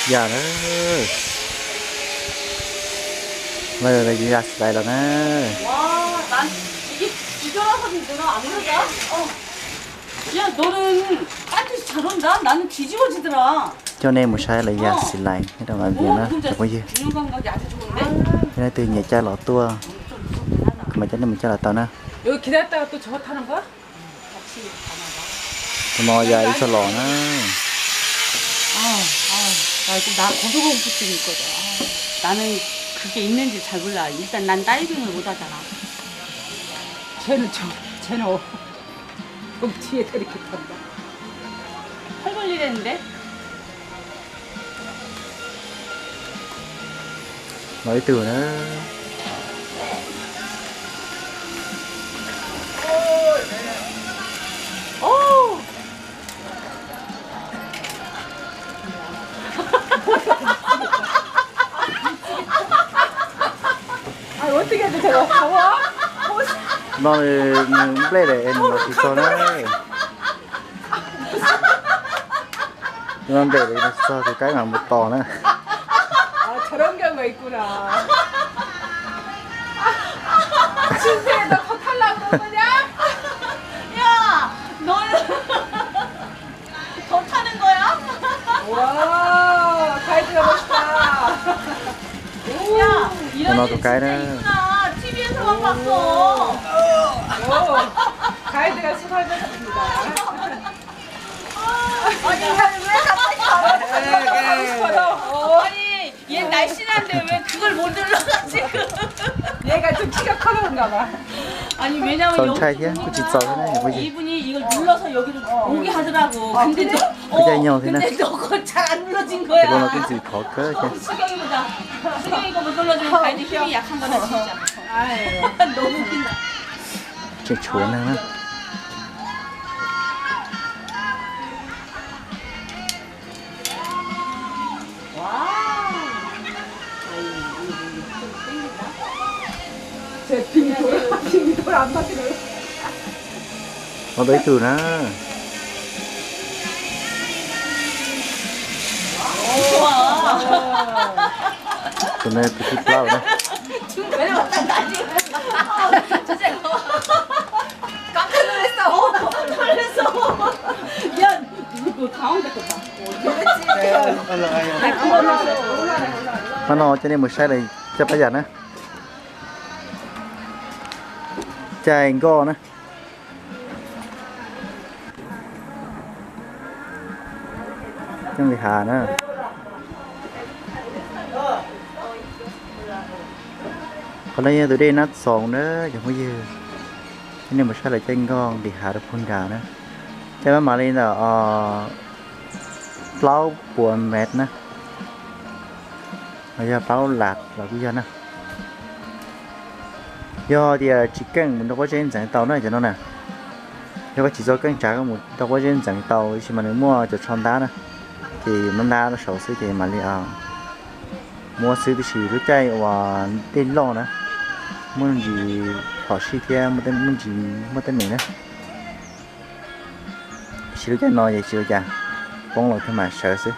Dạ đó. Bây giờ là gì ra đây rồi nè. 와, 난 이게 뒤돌아서는 너는 안 그러자? 야, 너는 빨리 잘 온다? 나는 뒤집어지더라. Cho nên một sai là giả xịt lại cái đồng làm việc 오, nó 근데 được bao nhiêu. 균형 감각이 아주 좋은데? Cái này từ nhà cha lọ tua. 좀 무섭긴 하다. Mà cho nên mình cho là tao nè. 여기 기다렸다가 또 저거 타는 거야? 같이 Mò dài đi cho lọ nó. 나 지금 나 고소공포증이 있거든. 나는 그게 있는지 잘 몰라. 일단 난 다이빙을 못 하잖아. 쟤는 그럼 뒤에서 이렇게 탄다. 팔 걸리랬는데? Nói từ nó. 오! 아 어떻게 해도 저거 더워? Nó play để em nó thì cho nó. Nó để nó cho thì cái mà một tò nữa. 아 저런 경우가 있구나. 진짜에 너더 탈라고 그런 거냐? 야! 너는 더 타는 거야? 와 가이드가 멋있다. 야! 이런 너도 일 진짜 가이드. 있구나. TV에서만 봤어. 오, 가이드가 수고하셨습니다. 아니, 왜 갑자기 가고 싶어서. 아니, 얘 날씬한데 왜 그걸 못 눌러가지고. 얘가 좀 키가 커 그런가 봐. 아니, 왜냐면 Son 여기 trai chứ, có chỉ sợ thế này bao nhiêu. 이분이 이걸 눌러서 여기로 오게 하더라고. 근데 그래? 그게 인형 되나? 근데 너 그거 잘 안 눌러진 Cái con nó 거야. cái gì khó cơ chứ. 수경이보다. 수경이가 못 눌러주면 가이드 힘이 약한 거다, 진짜. 아유. 너무 웃긴다. Chuyện chuối này nó. 와. 제 빙돌 안 바뀌네. Nó đấy từ nó. 좋아. Từ này từ khi lao đấy. 왜냐면 난 나중에. 진짜. 깜짝 놀랐어. 깜짝 놀랐어. 야, 너 당황 됐겠다. Nó no cho nên một sai này cho bây giờ nữa. Chai anh go nữa. Trong thì hà nữa. Còn đây từ đây nó sòn nữa chẳng có gì. Cho nên một sai là chanh con thì hà được phun gà nữa. Cho mà lên là plau buồn mệt nữa. Bây giờ plau lạt là bây giờ nè. Do thì chỉ cần mình đâu có trên dẫn tàu nữa cho nó nè. Do có chỉ do cần trả một đâu có trên dẫn tàu thì mà nếu mua cho tròn đá nè. Thì nó đá nó sầu xứ thì mà đi mua xứ thì chỉ lúc chạy và tên lo nữa. Muốn gì họ xí theo muốn gì mình nữa. Chỉ lúc chạy nói vậy chỉ lúc chạy. Bóng lột thôi mà sợ xứ.